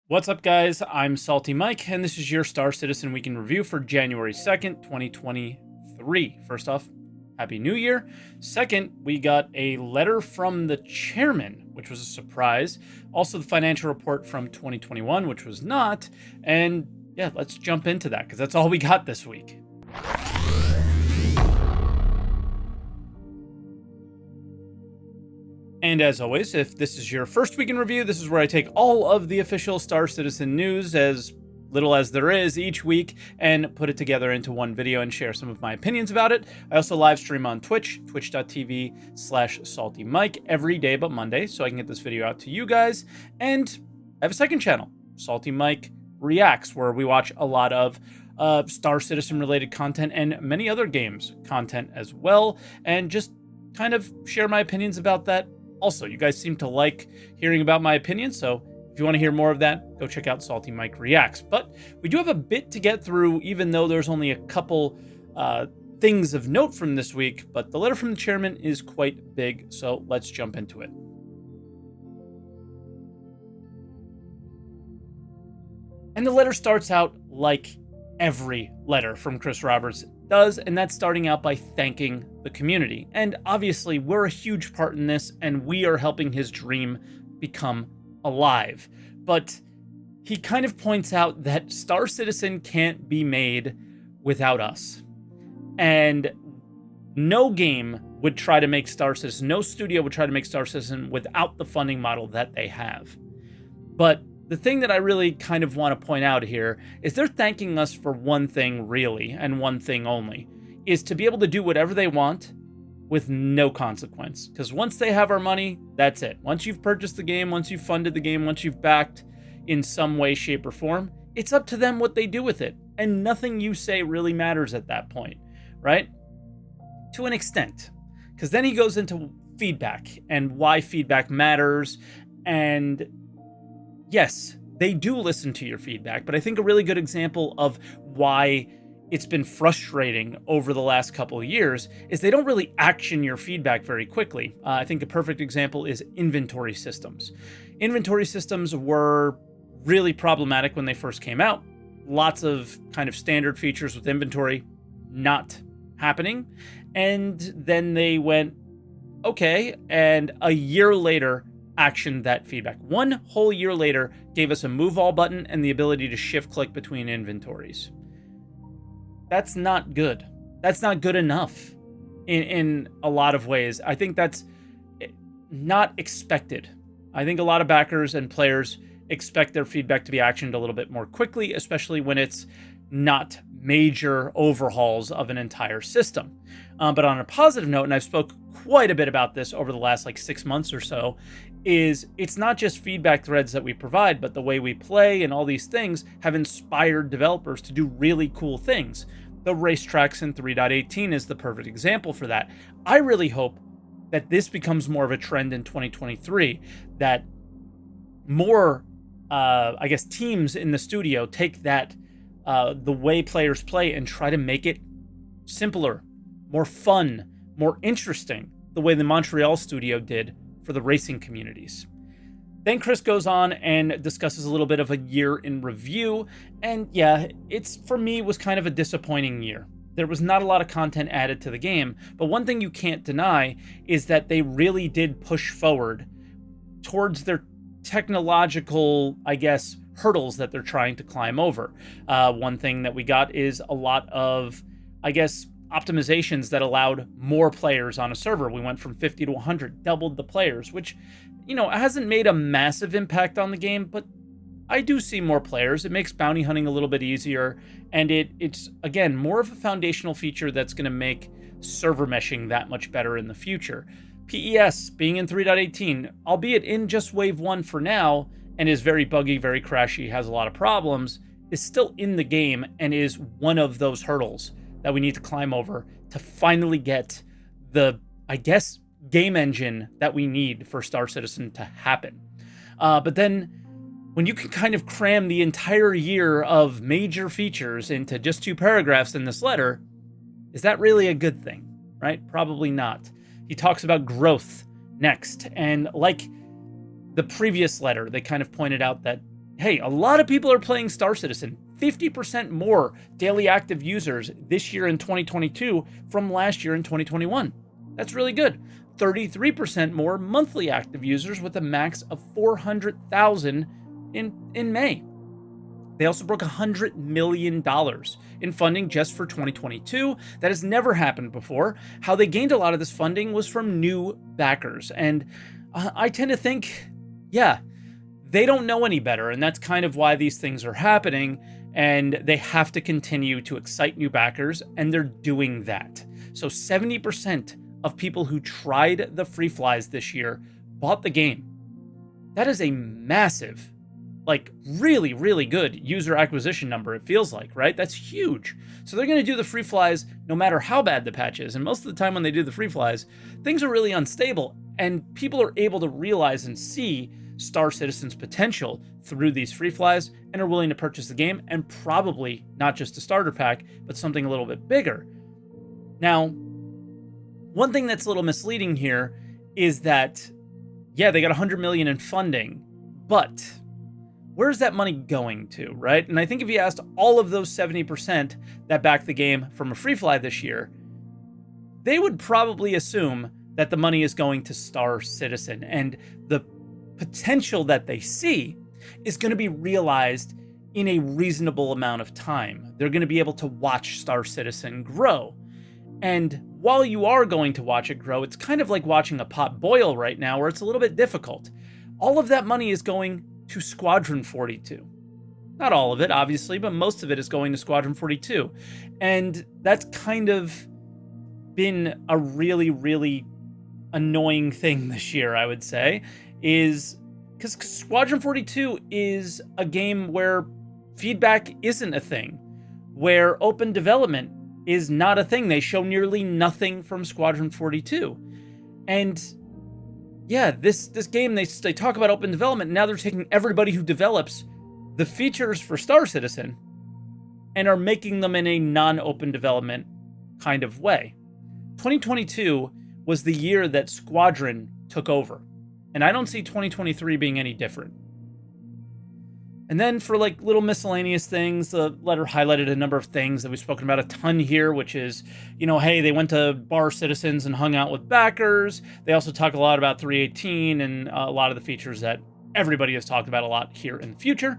What's up, guys? I'm SaltEMike, and this is your Star Citizen Week in Review for January 2nd, 2023. First off, Happy New Year. Second, we got a letter from the chairman, which was a surprise. Also, the financial report from 2021, which was not. And yeah, let's jump into that, because that's all we got this week. And as always, if this is your first week in review, this is where I take all of the official Star Citizen news, as little as there is each week, and put it together into one video and share some of my opinions about it. I also live stream on Twitch, twitch.tv/SaltEMike every day but Monday, so I can get this video out to you guys. And I have a second channel, SaltEMike Reacts, where we watch a lot of Star Citizen related content and many other games content as well, and just kind of share my opinions about that. Also, you guys seem to like hearing about my opinions, so if you want to hear more of that, go check out SaltEMike Reacts. But we do have a bit to get through, even though there's only a couple things of note from this week, but the letter from the chairman is quite big, so let's jump into it. And the letter starts out like every letter from Chris Roberts does, and that's starting out by thanking the community. And obviously, we're a huge part in this, and we are helping his dream become alive. But he kind of points out that Star Citizen can't be made without us. And no game would try to make Star Citizen, no studio would try to make Star Citizen without the funding model that they have. But the thing that I really kind of want to point out here is they're thanking us for one thing, really, and one thing only, is to be able to do whatever they want with no consequence. Because once they have our money, that's it. Once you've purchased the game, once you've funded the game, once you've backed in some way, shape, or form, it's up to them what they do with it. And nothing you say really matters at that point, right? To an extent. Because then he goes into feedback and why feedback matters. And yes, they do listen to your feedback, but I think a really good example of why it's been frustrating over the last couple of years is they don't really action your feedback very quickly. I think a perfect example is inventory systems. Inventory systems were really problematic when they first came out. Lots of kind of standard features with inventory not happening. And then they went, okay, and a year later, actioned that feedback. One whole year later, gave us a move all button and the ability to shift click between inventories. That's not good. That's not good enough in a lot of ways. I think that's not expected. I think a lot of backers and players expect their feedback to be actioned a little bit more quickly, especially when it's not major overhauls of an entire system. But on a positive note, and I've spoke quite a bit about this over the last 6 months or so, is it's not just feedback threads that we provide, but the way we play and all these things have inspired developers to do really cool things. The racetracks in 3.18 is the perfect example for that. I really hope that this becomes more of a trend in 2023, that more, teams in the studio take that, the way players play and try to make it simpler, more fun, more interesting, the way the Montreal studio did for the racing communities. Then Chris goes on and discusses a little bit of a year in review. And yeah, for me, was kind of a disappointing year. There was not a lot of content added to the game, but one thing you can't deny is that they really did push forward towards their technological, hurdles that they're trying to climb over. One thing that we got is a lot of, optimizations that allowed more players on a server. We went from 50 to 100, doubled the players, which, hasn't made a massive impact on the game, but I do see more players. It makes bounty hunting a little bit easier, and it's, again, more of a foundational feature that's going to make server meshing that much better in the future. PES being in 3.18, albeit in just Wave 1 for now, and is very buggy, very crashy, has a lot of problems, is still in the game and is one of those hurdles that we need to climb over to finally get the, game engine that we need for Star Citizen to happen. But then when you can kind of cram the entire year of major features into just 2 paragraphs in this letter, is that really a good thing, right? Probably not. He talks about growth next, and like the previous letter, they kind of pointed out that hey, a lot of people are playing Star Citizen. 50% more daily active users this year in 2022 from last year in 2021. That's really good. 33% more monthly active users with a max of 400,000 in May. They also broke $100 million in funding just for 2022. That has never happened before. How they gained a lot of this funding was from new backers. And I tend to think, yeah, they don't know any better. And that's kind of why these things are happening. And they have to continue to excite new backers. And they're doing that. So 70% of people who tried the free flies this year bought the game. That is a massive, like really, really good user acquisition number, it feels like, right? That's huge. So they're going to do the free flies no matter how bad the patch is. And most of the time when they do the free flies, things are really unstable and people are able to realize and see Star Citizen's potential through these free flies and are willing to purchase the game, and probably not just a starter pack, but something a little bit bigger. Now, one thing that's a little misleading here is that, yeah, they got $100 million in funding, but where's that money going to, right? And I think if you asked all of those 70% that backed the game from a free fly this year, they would probably assume that the money is going to Star Citizen, and the potential that they see is going to be realized in a reasonable amount of time. They're going to be able to watch Star Citizen grow. And while you are going to watch it grow, it's kind of like watching a pot boil right now, where it's a little bit difficult. All of that money is going to Squadron 42. Not all of it, obviously, but most of it is going to Squadron 42. And that's kind of been a really, really annoying thing this year, I would say, is because Squadron 42 is a game where feedback isn't a thing, where open development is not a thing. They show nearly nothing from Squadron 42. And yeah, this game, they talk about open development. Now they're taking everybody who develops the features for Star Citizen and are making them in a non-open development kind of way. 2022 was the year that Squadron took over, and I don't see 2023 being any different. And then for like little miscellaneous things, the letter highlighted a number of things that we've spoken about a ton here, which is, hey, they went to Bar Citizens and hung out with backers. They also talk a lot about 318 and a lot of the features that everybody has talked about a lot here in the future.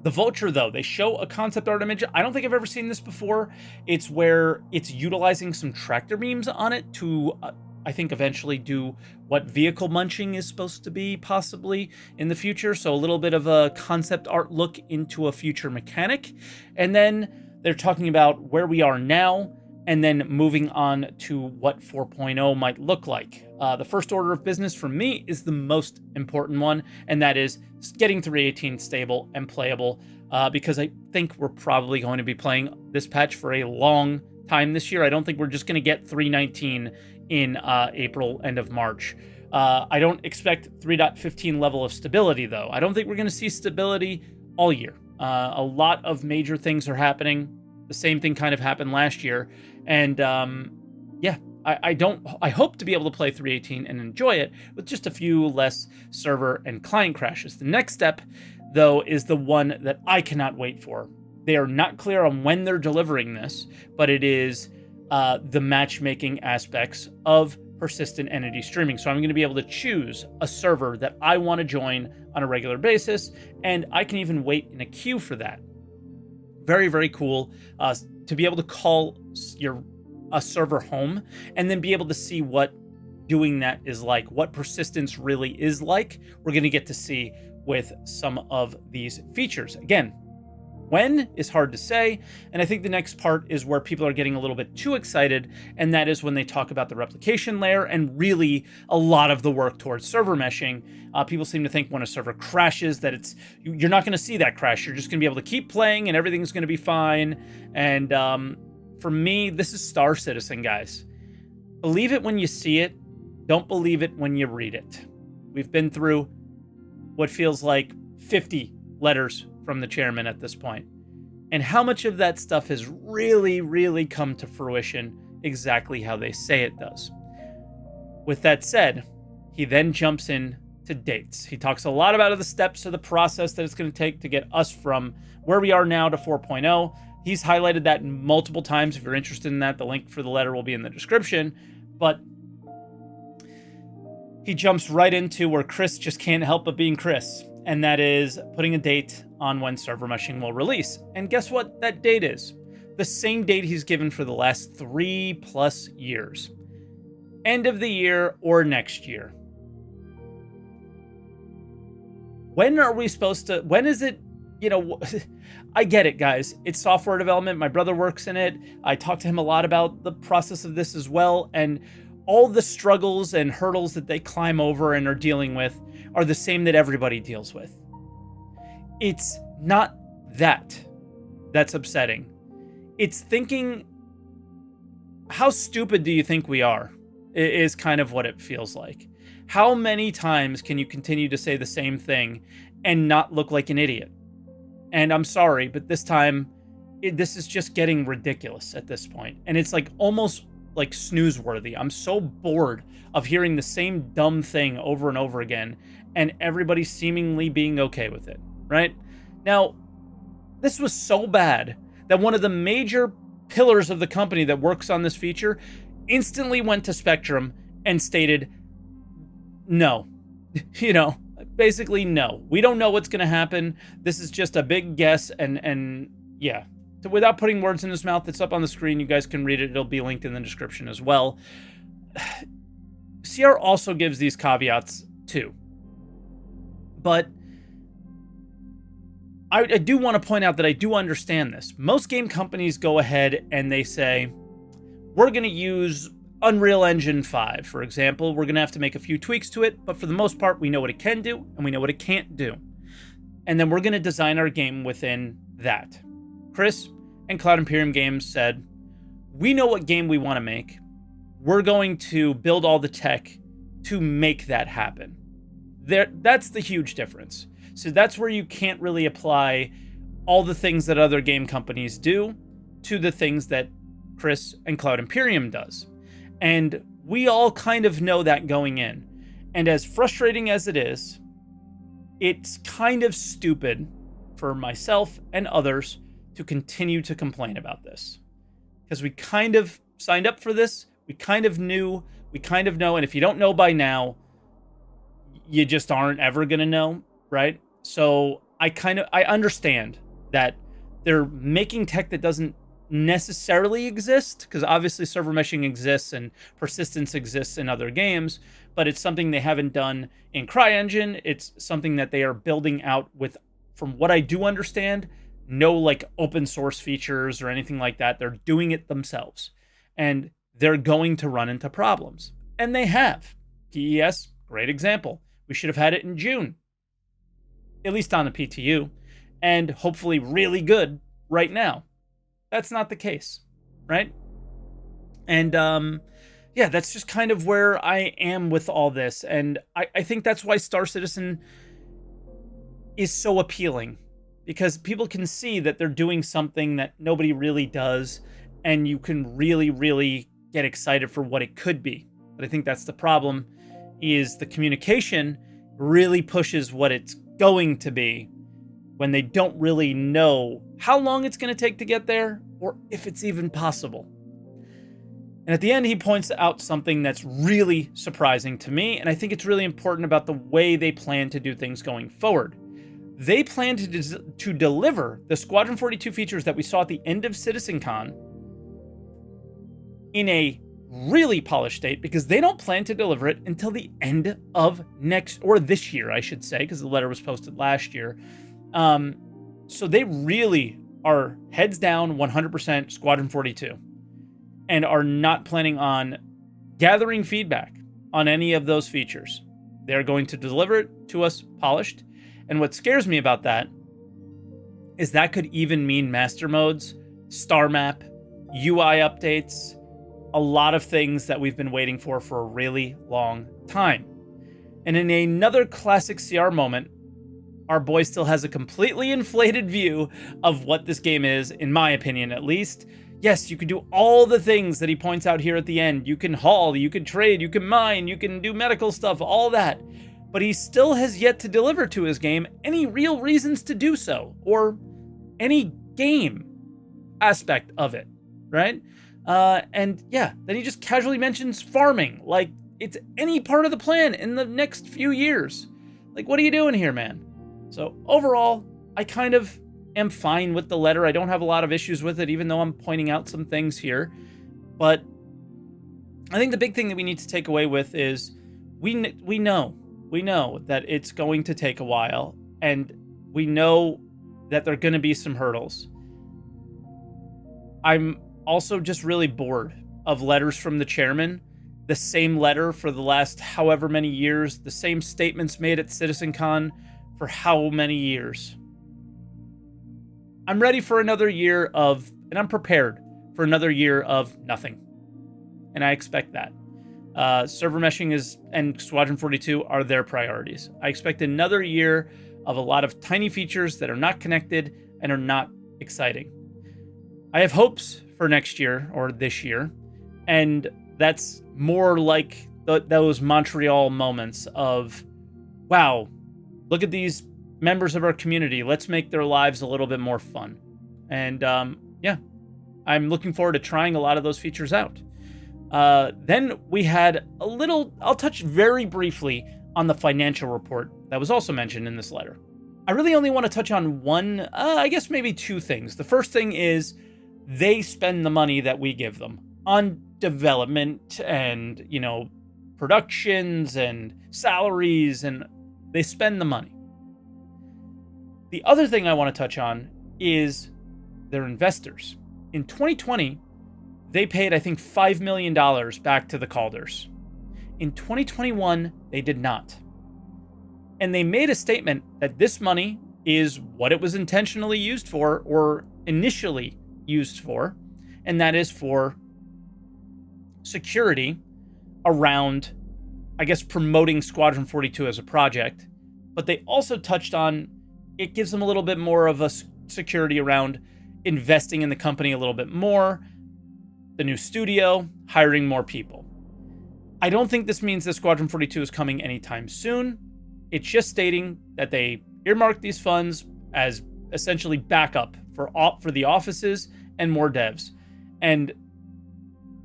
The Vulture, though, they show a concept art image. I don't think I've ever seen this before. It's where it's utilizing some tractor beams on it to I think eventually do what vehicle munching is supposed to be possibly in the future. So a little bit of a concept art look into a future mechanic. And then they're talking about where we are now and then moving on to what 4.0 might look like. The first order of business for me is the most important one, and that is getting 318 stable and playable, because I think we're probably going to be playing this patch for a long time this year. I don't think we're just going to get 319 in April, end of March. I don't expect 3.15 level of stability, though. I don't think we're going to see stability all year. A lot of major things are happening. The same thing kind of happened last year. And yeah, I hope to be able to play 318 and enjoy it with just a few less server and client crashes. The next step, though, is the one that I cannot wait for. They are not clear on when they're delivering this, but it is the matchmaking aspects of persistent entity streaming. So I'm going to be able to choose a server that I want to join on a regular basis, and I can even wait in a queue for that. Very, very cool to be able to call a server home and then be able to see what doing that is like, what persistence really is like. We're going to get to see with some of these features. Again, when is hard to say, and I think the next part is where people are getting a little bit too excited, and that is when they talk about the replication layer and really a lot of the work towards server meshing. People seem to think when a server crashes that you're not going to see that crash. You're just going to be able to keep playing and everything's going to be fine. And for me, this is Star Citizen, guys. Believe it when you see it. Don't believe it when you read it. We've been through what feels like 50 letters from the chairman at this point, and how much of that stuff has really, really come to fruition exactly how they say it does. With that said, he then jumps in to to dates. He talks a lot about the steps of the process that it's going to take to get us from where we are now to 4.0. He's highlighted that multiple times. If you're interested in that, the link for the letter will be in the description. But he jumps right into where Chris just can't help but being Chris, and that is putting a date on when server meshing will release. And guess what that date is? The same date he's given for the last 3+ years. End of the year or next year. When are we supposed to, when is it, I get it, guys. It's software development. My brother works in it. I talked to him a lot about the process of this as well. And all the struggles and hurdles that they climb over and are dealing with are the same that everybody deals with. It's not that's upsetting. It's thinking, how stupid do you think we are? Is kind of what it feels like. How many times can you continue to say the same thing and not look like an idiot? And I'm sorry, but this time, this is just getting ridiculous at this point. And it's like almost like snooze-worthy. I'm so bored of hearing the same dumb thing over and over again, and everybody seemingly being okay with it, right? Now, this was so bad that one of the major pillars of the company that works on this feature instantly went to Spectrum and stated, no, basically no. We don't know what's going to happen. This is just a big guess, and yeah. So without putting words in his mouth, it's up on the screen. You guys can read it. It'll be linked in the description as well. CR also gives these caveats too. But I do want to point out that I do understand this. Most game companies go ahead and they say, we're going to use Unreal Engine 5, for example. We're going to have to make a few tweaks to it, but for the most part, we know what it can do and we know what it can't do. And then we're going to design our game within that. Chris and Cloud Imperium Games said, we know what game we want to make. We're going to build all the tech to make that happen. That's the huge difference. So that's where you can't really apply all the things that other game companies do to the things that Chris and Cloud Imperium does. And we all kind of know that going in. And as frustrating as it is, it's kind of stupid for myself and others to continue to complain about this. Because we kind of signed up for this. We kind of knew. We kind of know. And if you don't know by now, you just aren't ever going to know, right? So I understand that they're making tech that doesn't necessarily exist, because obviously server meshing exists and persistence exists in other games, but it's something they haven't done in CryEngine. It's something that they are building out with, from what I do understand, no like open source features or anything like that. They're doing it themselves, and they're going to run into problems, and they have. PES, great example. We should have had it in June, at least on the PTU, and hopefully really good right now. That's not the case, right? And yeah, that's just kind of where I am with all this. And I think that's why Star Citizen is so appealing, because people can see that they're doing something that nobody really does, and you can really, really get excited for what it could be. But I think that's the problem, is the communication really pushes what it's going to be when they don't really know how long it's going to take to get there, or if it's even possible. And at the end, he points out something that's really surprising to me, and I think it's really important about the way they plan to do things going forward. They plan to deliver the Squadron 42 features that we saw at the end of CitizenCon in a really polished state, because they don't plan to deliver it until the end of this year, I should say, because the letter was posted last year. So they really are heads down 100% Squadron 42 and are not planning on gathering feedback on any of those features. They're going to deliver it to us polished. And what scares me about that is that could even mean master modes, star map, UI updates, a lot of things that we've been waiting for a really long time. And in another classic CR moment, our boy still has a completely inflated view of what this game is, in my opinion at least. Yes, you can do all the things that he points out here at the end. You can haul, you can trade, you can mine, you can do medical stuff, all that. but he still has yet to deliver to his game any real reasons to do so, or any game aspect of it, right? And yeah, then he just casually mentions farming, like it's any part of the plan in the next few years. Like, what are you doing here, man? So overall, I kind of am fine with the letter. I don't have a lot of issues with it, even though I'm pointing out some things here. But I think the big thing that we need to take away with is we know that it's going to take a while, and we know that there are going to be some hurdles. I'm also just really bored of letters from the chairman. The same letter for the last however many years, the same statements made at CitizenCon for how many years. I'm ready for another year of, and I'm prepared for another year of nothing. And I expect that. Server meshing and Squadron 42 are their priorities. I expect another year of a lot of tiny features that are not connected and are not exciting. I have hopes for next year or this year, and that's more like those Montreal moments of, wow, look at these members of our community. Let's make their lives a little bit more fun. And yeah, I'm looking forward to trying a lot of those features out. Then we had a little, I'll touch very briefly on the financial report that was also mentioned in this letter. I really only want to touch on one, I guess maybe two things. The first thing is they spend the money that we give them on development and, productions and salaries, and they spend the money. The other thing I want to touch on is their investors. In 2020, they paid, I think, $5 million back to the Calders. In 2021, they did not. And they made a statement that this money is what it was intentionally used for, or initially used for, and that is for security around, I guess, promoting Squadron 42 as a project. But they also touched on, it gives them a little bit more of a security around investing in the company a little bit more, the new studio, hiring more people. I don't think this means that Squadron 42 is coming anytime soon. It's just stating that they earmarked these funds as essentially backup for the offices and more devs. And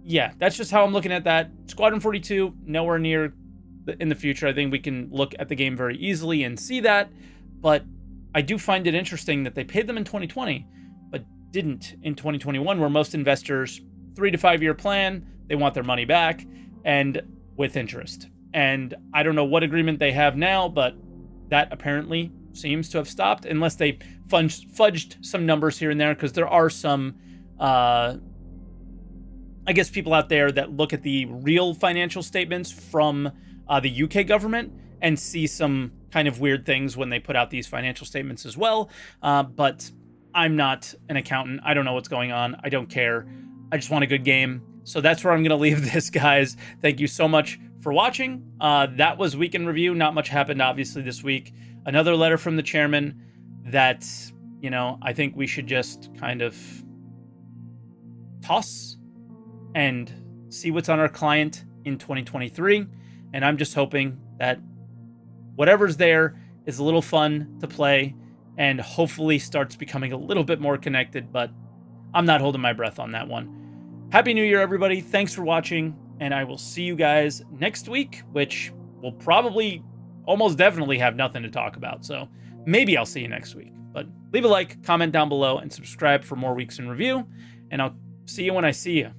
yeah, that's just how I'm looking at that. Squadron 42, nowhere near in the future. I think we can look at the game very easily and see that. But I do find it interesting that they paid them in 2020, but didn't in 2021, where most investors, 3 to 5 year plan, they want their money back and with interest. And I don't know what agreement they have now, but that apparently seems to have stopped, unless they fudged some numbers here and there, because there are some, I guess, people out there that look at the real financial statements from the UK government and see some kind of weird things when they put out these financial statements as well. But I'm not an accountant. I don't know what's going on. I don't care. I just want a good game. So that's where I'm going to leave this, guys. Thank you so much for watching. That was Week in Review. Not much happened, obviously, this week. Another letter from the chairman that, I think we should just kind of toss and see what's on our client in 2023. And I'm just hoping that whatever's there is a little fun to play and hopefully starts becoming a little bit more connected, but I'm not holding my breath on that one. Happy New Year, everybody. Thanks for watching, and I will see you guys next week, which will probably almost definitely have nothing to talk about. So maybe I'll see you next week, but leave a like, comment down below, and subscribe for more Weeks in Review, and I'll see you when I see you.